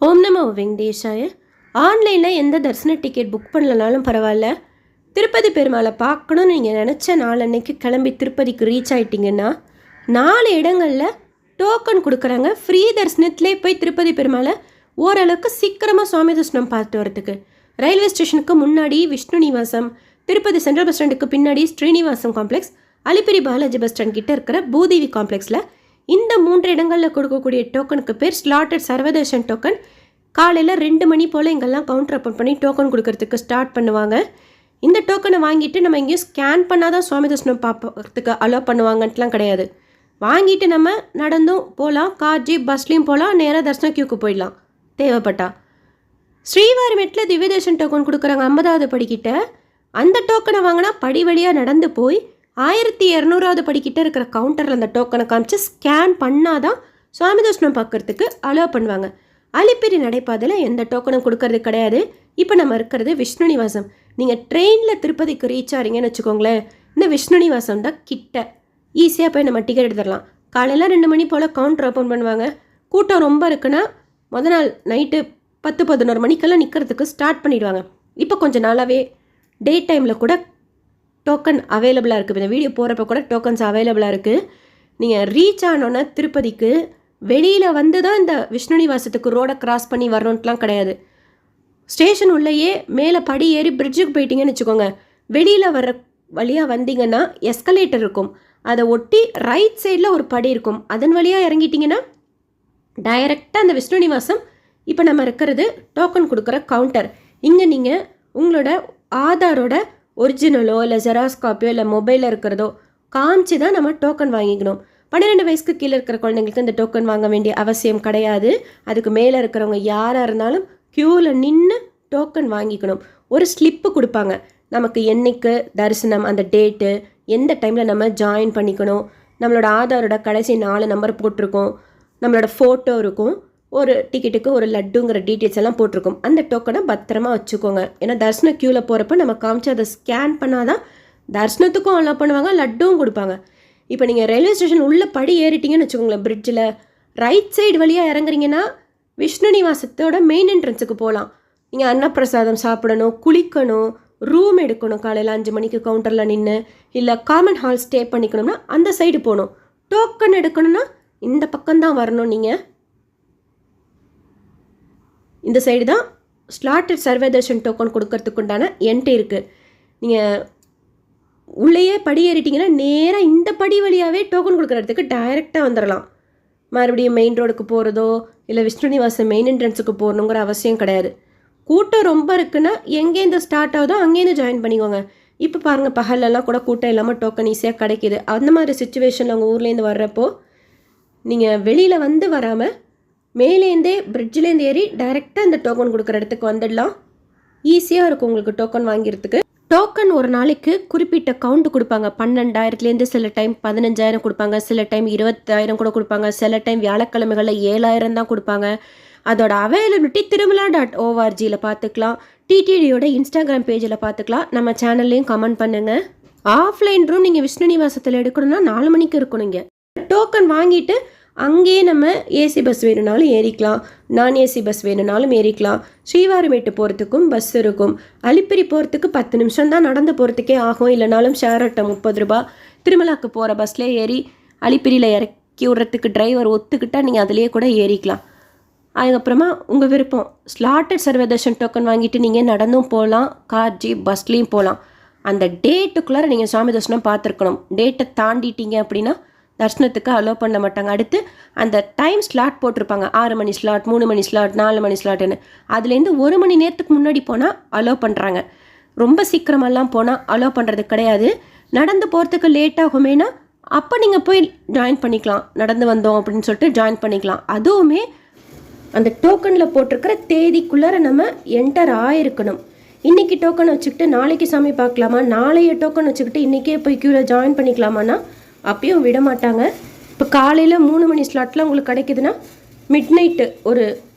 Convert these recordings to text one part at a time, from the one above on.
ஓம் நமோ வெங்கடேஷாய. ஆன்லைனில் எந்த தரிசன டிக்கெட் புக் பண்ணலனாலும் பரவாயில்ல, திருப்பதி பெருமாளை பார்க்கணுன்னு நீங்கள் நினச்ச நாள் அன்னைக்கு கிளம்பி திருப்பதிக்கு ரீச் ஆகிட்டிங்கன்னா 4 இடங்களில் டோக்கன் கொடுக்குறாங்க. ஃப்ரீ தரிசனத்திலே போய் திருப்பதி பெருமாளை ஓரளவுக்கு சீக்கிரமாக சுவாமி தரிசனம் பார்த்துட்டு வரத்துக்கு. ரயில்வே ஸ்டேஷனுக்கு முன்னாடி விஷ்ணு நிவாசம், திருப்பதி சென்ட்ரல் பஸ் ஸ்டாண்டுக்கு பின்னாடி Srinivasam complex, Alipiri Balaji bus stand கிட்ட இருக்கிற பூதேவி காம்ப்ளெக்ஸில் இந்த 3 இடங்களில் கொடுக்கக்கூடிய டோக்கனுக்கு பேர் ஸ்லாட்டட் சர்வதர்ஷன் டோக்கன். காலையில் 2 மணி போல் இங்கெல்லாம் கவுண்டர் ஓப்பன் பண்ணி டோக்கன் கொடுக்கறதுக்கு ஸ்டார்ட் பண்ணுவாங்க. இந்த டோக்கனை வாங்கிட்டு நம்ம எங்கேயும் ஸ்கேன் பண்ணால் தான் சுவாமி தரிசனம் பார்ப்பறதுக்கு அலோவ் பண்ணுவாங்கன்ட்டுலாம் கிடையாது. வாங்கிட்டு நம்ம நடந்தும் போகலாம், கார் ஜீப் பஸ்லேயும் போகலாம், நேராக தரிசன கியூக்கு போயிடலாம் தேவைப்பட்டா. ஸ்ரீவாரிமெட்டில் திவ்யதர்ஷன் டோக்கன் கொடுக்குறாங்க 50வது படிக்கிட்ட. அந்த டோக்கனை வாங்கினா படி வழியாக நடந்து போய் 1200வது படிக்கிட்ட இருக்கிற கவுண்டரில் அந்த டோக்கனை காமிச்சு ஸ்கேன் பண்ணால் தான் சுவாமி தரிசனம் பார்க்குறதுக்கு அலோவ் பண்ணுவாங்க. அலிப்பிரி நடைபாதையில் எந்த டோக்கனும் கொடுக்கறது கிடையாது. இப்போ நம்ம இருக்கிறது விஷ்ணு நிவாசம். நீங்கள் ட்ரெயினில் திருப்பதிக்கு ரீச் ஆகிறீங்கன்னு வச்சுக்கோங்களேன், இந்த விஷ்ணு நிவாசம் தான் கிட்ட. ஈஸியாக போய் நம்ம டிக்கெட் எடுத்துடலாம். காலையில் 2 மணி போல் கவுண்டர் ஓப்பன் பண்ணுவாங்க. கூட்டம் ரொம்ப இருக்குன்னா முத நாள் நைட்டு 10-11 மணிக்கெல்லாம் நிற்கிறதுக்கு ஸ்டார்ட் பண்ணிவிடுவாங்க. இப்போ கொஞ்சம் நாளாகவே டே டைமில் கூட டோக்கன் அவைலபிளாக இருக்குது. இந்த வீடியோ போகிறப்ப கூட டோக்கன்ஸ் அவைலபிளாக இருக்குது. நீங்கள் ரீச் ஆனோன்னா திருப்பதிக்கு வெளியில் வந்து தான் இந்த விஷ்ணு நிவாசத்துக்கு ரோடை கிராஸ் பண்ணி வரணுன்ட்டுலாம் கிடையாது. ஸ்டேஷன் உள்ளேயே மேலே படி ஏறி பிரிட்ஜுக்கு போயிட்டீங்கன்னு வச்சுக்கோங்க, வெளியில் வர்ற வழியாக வந்தீங்கன்னா எஸ்கலேட்டர் இருக்கும், அதை ஒட்டி ரைட் சைடில் ஒரு படி இருக்கும், அதன் வழியாக இறங்கிட்டிங்கன்னா டைரெக்டாக அந்த விஷ்ணு நிவாசம். இப்போ நம்ம இருக்கிறது டோக்கன் கொடுக்குற கவுண்டர். இங்கே நீங்கள் உங்களோட ஆதாரோட ஒரிஜினலோ இல்லை ஜெராக்ஸ் காப்பியோ இல்லை மொபைலில் இருக்கிறதோ காமிச்சு தான் நம்ம டோக்கன் வாங்கிக்கணும். 12 வயசுக்கு கீழே இருக்கிற குழந்தைங்களுக்கு இந்த டோக்கன் வாங்க வேண்டிய அவசியம் கிடையாது. அதுக்கு மேலே இருக்கிறவங்க யாராக இருந்தாலும் க்யூவில் நின்று டோக்கன் வாங்கிக்கணும். ஒரு ஸ்லிப்பு கொடுப்பாங்க, நமக்கு என்னைக்கு தரிசனம், அந்த டேட்டு, எந்த டைமில் நம்ம ஜாயின் பண்ணிக்கணும், நம்மளோட ஆதாரோட கடைசி 4 நம்பர் போட்டிருக்கோம், நம்மளோட ஃபோட்டோ இருக்கும், ஒரு டிக்கெட்டுக்கு ஒரு லட்டுங்கிற டீட்டெயில்ஸ் எல்லாம் போட்டிருக்கும். அந்த டோக்கனை பத்திரமா வச்சுக்கோங்க. ஏன்னா தரிசன க்யூவில் போகிறப்ப நம்ம காமிச்சு அதை ஸ்கேன் பண்ணாதான் தரிசனத்துக்கும் அலோவ் பண்ணுவாங்க, லட்டும் கொடுப்பாங்க. இப்போ நீங்கள் ரயில்வே ஸ்டேஷன் உள்ளே படி ஏறிட்டீங்கன்னு வச்சுக்கோங்களேன், பிரிட்ஜில் ரைட் சைடு வழியாக இறங்குறீங்கன்னா விஷ்ணு நிவாசத்தோட மெயின் என்ட்ரன்ஸுக்கு போகலாம். நீங்கள் அன்னப்பிரசாதம் சாப்பிடணும், குளிக்கணும், ரூம் எடுக்கணும், காலையில் 5 மணிக்கு கவுண்டரில் நின்று, இல்லை காமன் ஹால் ஸ்டே பண்ணிக்கணும்னா அந்த சைடு போகணும். டோக்கன் எடுக்கணும்னா இந்த பக்கம்தான் வரணும். நீங்கள் இந்த சைடு தான் ஸ்லாட்டட் சர்வதர்ஷன் டோக்கன் கொடுக்கறதுக்கு உண்டான என்ட்ரி இருக்குது. நீங்கள் உள்ளேயே படி ஏறிட்டிங்கன்னா நேராக இந்த படி வழியாகவே டோக்கன் கொடுக்குறதுக்கு டைரெக்டாக வந்துடலாம். மறுபடியும் மெயின் ரோடுக்கு போகிறதோ இல்லை விஷ்ணு நிவாசம் மெயின் என்ட்ரன்ஸுக்கு போகணுங்கிற அவசியம் கிடையாது. கூட்டம் ரொம்ப இருக்குன்னா எங்கேருந்து ஸ்டார்ட் ஆகுதோ அங்கேருந்து ஜாயின் பண்ணிக்கோங்க. இப்போ பாருங்கள், பகலெல்லாம் கூட கூட்டம் இல்லாமல் டோக்கன் ஈஸியாக கிடைக்கிது. அந்த மாதிரி சுச்சுவேஷனில் உங்கள் ஊர்லேருந்து வர்றப்போ நீங்கள் வெளியில் வந்து வராமல் மேலேருந்தே பிரிட்ஜிலேருந்து ஏறி டைரெக்டாக இந்த டோக்கன் கொடுக்குற இடத்துக்கு வந்துடலாம். ஈஸியாக இருக்கும் உங்களுக்கு டோக்கன் வாங்கிறதுக்கு. டோக்கன் ஒரு நாளைக்கு குறிப்பிட்ட கவுண்ட் கொடுப்பாங்க. 12,000லேருந்து சில டைம் 15,000 கொடுப்பாங்க, சில டைம் 20,000 கூட கொடுப்பாங்க, சில டைம் வியாழக்கிழமைகளில் 7,000 தான் கொடுப்பாங்க. அதோட அவைலபிலிட்டி திருமலா.orgயில் பார்த்துக்கலாம், டிடிடியோட இன்ஸ்டாகிராம் பேஜில் பார்த்துக்கலாம். நம்ம சேனல்லையும் கமெண்ட் பண்ணுங்கள். ஆஃப்லைன் ரூம் நீங்கள் விஷ்ணு நிவாசத்தில் எடுக்கணும்னா 4 மணிக்கு இருக்கணும். இங்கே டோக்கன் வாங்கிட்டு அங்கேயே நம்ம ஏசி பஸ் வேணும்னாலும் ஏறிக்கலாம், நான் ஏசி பஸ் வேணும்னாலும் ஏறிக்கலாம். ஸ்ரீவாரிமேட்டு போகிறதுக்கும் பஸ் இருக்கும். அலிப்பிரி போகிறதுக்கு 10 நிமிஷம் தான் நடந்து போகிறதுக்கே ஆகும். இல்லைனாலும் ஷேர் ஆட்டோ 30 ரூபா. திருமலாக்கு போகிற பஸ்லேயே ஏறி அலிப்பிரியில் இறக்கி விட்றதுக்கு டிரைவர் ஒத்துக்கிட்டால் நீங்கள் அதிலேயே கூட ஏறிக்கலாம். அதுக்கப்புறமா உங்கள் விருப்பம். ஸ்லாட்டட் சர்வதர்ஷன் டோக்கன் வாங்கிட்டு நீங்கள் நடந்தும் போகலாம், கார் ஜீப் பஸ்லேயும் போகலாம். அந்த டேட்டுக்குள்ளார நீங்கள் சுவாமி தரிசனம் பார்த்துருக்கணும். டேட்டை தாண்டிட்டீங்க அப்படின்னா தரிசனத்துக்கு அலோவ் பண்ண மாட்டாங்க. அடுத்து அந்த டைம் ஸ்லாட் போட்டிருப்பாங்க, 6 மணி ஸ்லாட், 3 மணி ஸ்லாட், 4 மணி ஸ்லாட்டுன்னு. அதுலேருந்து 1 மணி நேரத்துக்கு முன்னாடி போனால் அலோவ் பண்ணுறாங்க. ரொம்ப சீக்கிரமெல்லாம் போனால் அலோவ் பண்ணுறது கிடையாது. நடந்து போகிறதுக்கு லேட் ஆகுமேனா அப்போ நீங்கள் போய் ஜாயின் பண்ணிக்கலாம். நடந்து வந்தோம் அப்படின்னு சொல்லிட்டு ஜாயின் பண்ணிக்கலாம். அதுவுமே அந்த டோக்கனில் போட்டிருக்கிற தேதிக்குள்ளார நம்ம என்டர் ஆகிருக்கணும். இன்றைக்கி டோக்கன் வச்சுக்கிட்டு நாளைக்கு சாமி பார்க்கலாமா, நாளைய டோக்கன் வச்சுக்கிட்டு இன்றைக்கே போய் க்யூவில் ஜாயின் பண்ணிக்கலாமான்னா அப்பயும் விட மாட்டாங்க. இப்போ காலையில் 3 மணி ஸ்லாட்டில் உங்களுக்கு கிடைக்குதுன்னா மிட் நைட்டு ஒரு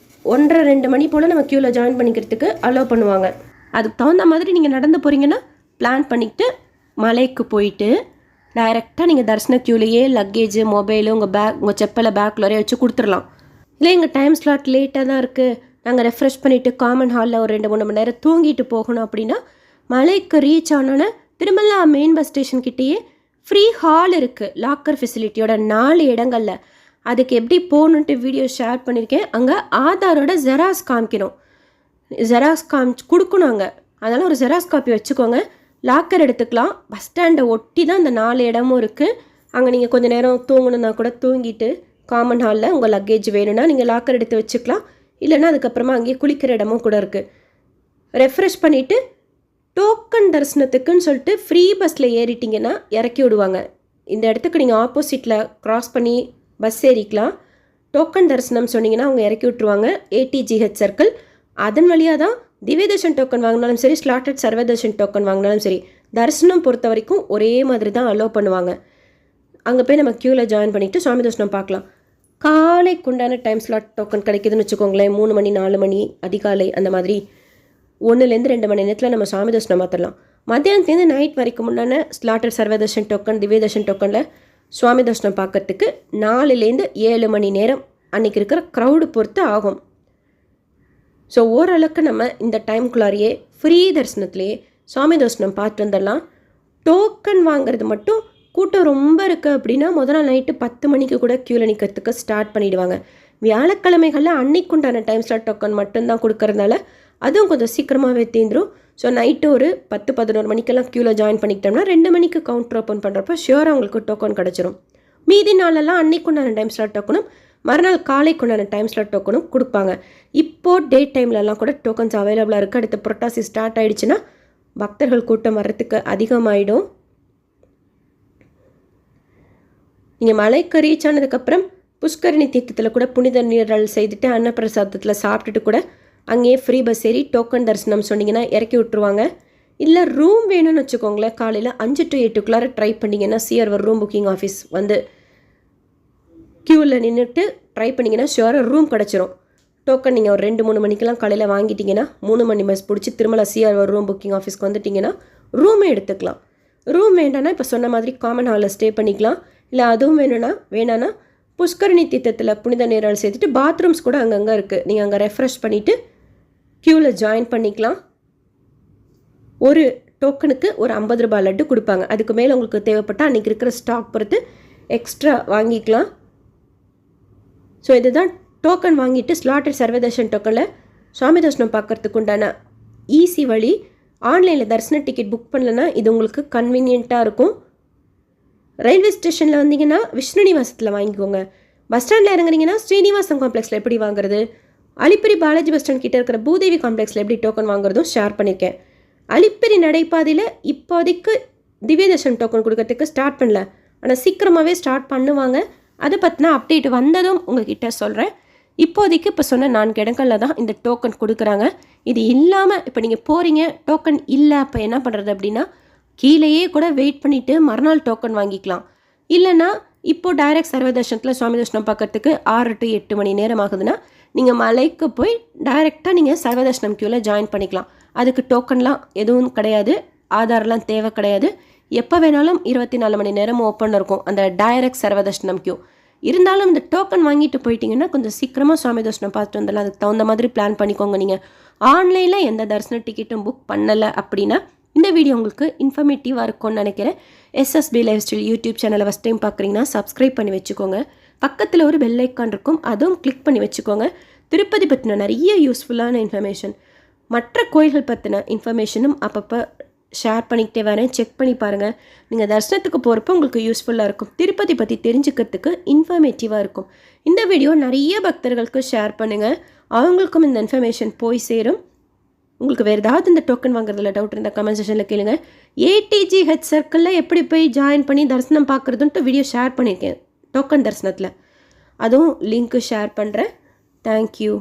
1:30-2 மணி போல் நம்ம க்யூவில் ஜாயின் பண்ணிக்கிறதுக்கு அலோவ் பண்ணுவாங்க. அதுக்கு தகுந்த மாதிரி நீங்கள் நடந்து போகிறீங்கன்னா பிளான் பண்ணிக்கிட்டு மலைக்கு போயிட்டு டைரெக்டாக நீங்கள் தரிசன க்யூலேயே லக்கேஜு, மொபைலு, உங்கள் செப்பலை பேக்கில் வச்சு கொடுத்துடலாம். இல்லை எங்கள் டைம் ஸ்லாட் லேட்டாக தான் இருக்குது, நாங்கள் ரெஃப்ரெஷ் பண்ணிவிட்டு காமன் ஹாலில் ஒரு 2-3 மணி நேரம் தூங்கிட்டு போகணும் அப்படின்னா மலைக்கு ரீச் ஆனோன்னே திருமலா மெயின் பஸ் ஸ்டேஷன் கிட்டேயே ஃப்ரீ ஹால் இருக்குது லாக்கர் ஃபெசிலிட்டியோட 4 இடங்களில். அதுக்கு எப்படி போகணுன்ட்டு வீடியோ ஷேர் பண்ணியிருக்கேன். அங்கே ஆதாரோட ஜெராக்ஸ் காமிக்கணும், ஜெராக்ஸ் கொடுக்கணும் அங்கே. அதனால் ஒரு ஜெராக்ஸ் காப்பி வச்சுக்கோங்க. லாக்கர் எடுத்துக்கலாம். பஸ் ஸ்டாண்டை ஒட்டி தான் அந்த 4 இடமும் இருக்குது. அங்கே நீங்கள் கொஞ்சம் நேரம் தூங்கணுன்னா கூட தூங்கிட்டு காமன் ஹாலில் உங்கள் லக்கேஜ் வேணும்னா நீங்கள் லாக்கர் எடுத்து வச்சுக்கலாம். இல்லைன்னா அதுக்கப்புறமா அங்கேயே குளிக்கிற இடமும் கூட இருக்குது. ரெஃப்ரெஷ் பண்ணிவிட்டு டோக்கன் தரிசனத்துக்குன்னு சொல்லிட்டு ஃப்ரீ பஸ்ஸில் ஏறிட்டிங்கன்னா இறக்கி விடுவாங்க. இந்த இடத்துக்கு நீங்கள் ஆப்போசிட்டில் க்ராஸ் பண்ணி பஸ் ஏறிக்கலாம். டோக்கன் தரிசனம் சொன்னீங்கன்னா அவங்க இறக்கி விட்ருவாங்க. ATGH circle. அதன் வழியாக தான் திவ்ய தர்ஷன் டோக்கன் வாங்கினாலும் சரி, ஸ்லாட்டட் சர்வ தர்ஷன் டோக்கன் வாங்கினாலும் சரி, தரிசனம் பொறுத்த வரைக்கும் ஒரே மாதிரி தான் அலோவ் பண்ணுவாங்க. அங்கே போய் நம்ம க்யூவில் ஜாயின் பண்ணிவிட்டு சுவாமி தர்ஷனம் பார்க்கலாம். காலைக்குண்டான டைம் ஸ்லாட் டோக்கன் கிடைக்குதுன்னு வச்சுக்கோங்களேன். 3 மணி 4 மணி அதிகாலை அந்த மாதிரி 1லேருந்து 2 மணி நேரத்தில் நம்ம சுவாமி தர்ஷனம் மாற்றலாம். மத்தியானத்துலேருந்து நைட் வரைக்கும் முன்னான ஸ்லாட்டட் சர்வ தர்ஷன் டோக்கன் திவ்ய தர்ஷன் டோக்கனில் சுவாமி தர்ஷனம் பார்க்கறதுக்கு 4லேருந்து 7 மணி நேரம் அன்றைக்கி இருக்கிற க்ரௌடு பொறுத்து ஆகும். ஸோ ஓரளவுக்கு நம்ம இந்த டைம்குள்ளாரியே ஃப்ரீ தரிசனத்துலேயே சுவாமி தரிசனம் பார்த்து வந்துடலாம். டோக்கன் வாங்குறது மட்டும் கூட்டம் ரொம்ப இருக்குது அப்படின்னா முதல் நாள் நைட்டு 10 மணிக்கு கூட க்யூவில் நிற்கிறதுக்கு ஸ்டார்ட் பண்ணிவிடுவாங்க. வியாழக்கிழமைகளில் அன்னைக்குண்டான டைம் ஸ்லாட் டோக்கன் மட்டும்தான் கொடுக்கறதுனால அதுவும் கொஞ்சம் சீக்கிரமாகவே தீந்துடும். ஸோ நைட்டு ஒரு 10-11 மணிக்கெல்லாம் க்யூவில் ஜாயின் பண்ணிக்கிட்டோம்னா 2 மணிக்கு கவுண்டர் ஓப்பன் பண்ணுறப்போ ஷியோராக உங்களுக்கு டோக்கன் கிடச்சிரும். மீதி நாளெல்லாம் அன்னைக்குண்டான டைம் ஸ்லாட் டோக்கனும் மறுநாள் காலைக்குண்டான டைம் ஸ்லாட் டோக்கனும் கொடுப்பாங்க. இப்போது டே டைம்லலாம் கூட டோக்கன்ஸ் அவைலபிளாக இருக்குது. அடுத்து புரட்டாசி ஸ்டார்ட் ஆகிடுச்சுன்னா பக்தர்கள் கூட்டம் வர்றதுக்கு அதிகமாகிடும். நீங்கள் மலைக்கு ரீச் ஆனதுக்கப்புறம் புஷ்கரணி தீர்த்தத்தில் கூட புனித நீரால் செய்துட்டு அன்னப்பிரசாதத்தில் சாப்பிட்டுட்டு கூட அங்கேயே ஃப்ரீ பஸ் ஏறி டோக்கன் தரிசனம் சொன்னீங்கன்னா இறக்கி விட்ருவாங்க. இல்லை ரூம் வேணும்னு வச்சுக்கோங்களேன். காலையில் 5 to 8 ட்ரை பண்ணிங்கன்னா சிஆர்வர் ரூம் புக்கிங் ஆஃபீஸ் வந்து க்யூவில் நின்றுட்டு ட்ரை பண்ணிங்கன்னா ஷுவராக ரூம் கிடச்சிரும். டோக்கன் நீங்கள் ஒரு 2-3 மணிக்கெல்லாம் காலையில் வாங்கிட்டீங்கன்னா 3 மணி பஸ் பிடிச்சி திருமலா சிஆர்வர் ரூம் புக்கிங் ஆஃபீஸ்க்கு வந்துட்டிங்கன்னா ரூமே எடுத்துக்கலாம். ரூம் வேண்டானா இப்போ சொன்ன மாதிரி காமன் ஹாலில் ஸ்டே பண்ணிக்கலாம். இல்லை அதுவும் வேணான்னா புஷ்கரணி தீர்த்தத்தில் புனித நீரால் சேர்த்துட்டு பாத்ரூம்ஸ் கூட அங்கங்கே இருக்குது. நீங்கள் அங்கே ரெஃப்ரெஷ் பண்ணிவிட்டு க்யூவில் ஜாயின் பண்ணிக்கலாம். ஒரு டோக்கனுக்கு ஒரு 50 ரூபாய் லட்டு கொடுப்பாங்க. அதுக்கு மேலே உங்களுக்கு தேவைப்பட்டால் அன்றைக்கி இருக்கிற ஸ்டாக் பொறுத்து எக்ஸ்ட்ரா வாங்கிக்கலாம். ஸோ இதுதான் டோக்கன் வாங்கிட்டு ஸ்லாட்டட் சர்வ தர்ஷன் டோக்கனில் சுவாமி தர்ஷனம் பார்க்குறதுக்கு உண்டான ஈஸி வழி. ஆன்லைனில் தரிசன டிக்கெட் புக் பண்ணலன்னா இது உங்களுக்கு கன்வீனியண்ட்டாக இருக்கும். ரயில்வே ஸ்டேஷனில் வந்தீங்கன்னா விஷ்ணு நிவாசத்தில் வாங்கிக்கோங்க. பஸ் ஸ்டாண்டில் இறங்குறீங்கன்னா ஸ்ரீனிவாசம் காம்ப்ளெக்ஸில் எப்படி வாங்குறது, அலிப்பிரி பாலாஜி பஸ் ஸ்டாண்ட் கிட்டே இருக்கிற பூதேவி காம்ப்ளெக்ஸில் எப்படி டோக்கன் வாங்குறதும் ஷேர் பண்ணியிருக்கேன். அலிப்பிரி நடைபாதையில் இப்போதைக்கு திவ்ய தர்ஷன் டோக்கன் கொடுக்கறதுக்கு ஸ்டார்ட் பண்ணல, ஆனால் சீக்கிரமாகவே ஸ்டார்ட் பண்ணுவாங்க. அதை பற்றின அப்டேட் வந்ததும் உங்ககிட்ட சொல்கிறேன். இப்போதைக்கு இப்போ சொன்ன 4 இடங்களில் தான் இந்த டோக்கன் கொடுக்குறாங்க. இது இல்லாமல் இப்போ நீங்கள் போகிறீங்க டோக்கன் இல்லை, அப்போ என்ன பண்ணுறது அப்படின்னா கீழேயே கூட வெயிட் பண்ணிவிட்டு மறுநாள் டோக்கன் வாங்கிக்கலாம். இல்லைன்னா இப்போது டைரக்ட் சர்வ தர்ஷனத்தில் சுவாமி தர்ஷனம் பார்க்கறதுக்கு 6 to 8 மணி நேரம் ஆகுதுன்னா நீங்கள் மலைக்கு போய் டைரெக்டாக நீங்கள் சர்வ தர்ஷனம் க்யூவில் ஜாயின் பண்ணிக்கலாம். அதுக்கு டோக்கன்லாம் எதுவும் கிடையாது, ஆதார்லாம் தேவை கிடையாது. எப்போ வேணாலும் 24 மணி நேரம் ஓப்பன் இருக்கும் அந்த டைரக்ட் சர்வ தர்ஷனம் க்யூ. இருந்தாலும் இந்த டோக்கன் வாங்கிட்டு போயிட்டீங்கன்னா கொஞ்சம் சீக்கிரமாக சுவாமி தர்ஷனம் பார்த்துட்டு வந்துடலாம். அதுக்கு தகுந்த மாதிரி பிளான் பண்ணிக்கோங்க. நீங்கள் ஆன்லைனில் எந்த தரிசன டிக்கெட்டும் புக் பண்ணலை அப்படின்னா இந்த வீடியோ உங்களுக்கு இன்ஃபர்மேட்டிவாக இருக்கும்னு நினைக்கிறேன். SSB லைஃப் ஸ்டைல் யூடியூப் சேனலை ஃபஸ்ட் டைம் பார்க்குறீங்கன்னா சப்ஸ்கிரைப் பண்ணி வச்சுக்கோங்க. பக்கத்தில் ஒரு பெல் ஐக்கான் இருக்கும், அதுவும் கிளிக் பண்ணி வச்சுக்கோங்க. திருப்பதி பற்றின நிறைய யூஸ்ஃபுல்லான இன்ஃபர்மேஷன், மற்ற கோயில்கள் பற்றின இன்ஃபர்மேஷனும் அப்பப்போ ஷேர் பண்ணிக்கிட்டே வரேன். செக் பண்ணி பாருங்கள். நீங்கள் தரிசனத்துக்கு போகிறப்ப உங்களுக்கு யூஸ்ஃபுல்லாக இருக்கும். திருப்பதி பற்றி தெரிஞ்சுக்கிறதுக்கு இன்ஃபர்மேட்டிவாக இருக்கும். இந்த வீடியோ நிறைய பக்தர்களுக்கு ஷேர் பண்ணுங்கள், அவங்களுக்கும் இந்த இன்ஃபர்மேஷன் போய் சேரும். உங்களுக்கு வேறு ஏதாவது இந்த டோக்கன் வாங்குறதுல டவுட் இருந்தால் கமெண்ட் செக்ஷனில் கேளுங்க. ATGH சர்க்கிளில் எப்படி போய் ஜாயின் பண்ணி தரிசனம் பார்க்குறதுன்ட்டு வீடியோ ஷேர் பண்ணியிருக்கேன் டோக்கன் தரிசனத்தில். அதுவும் லிங்க்கு ஷேர் பண்ணுறேன். தேங்க்யூ.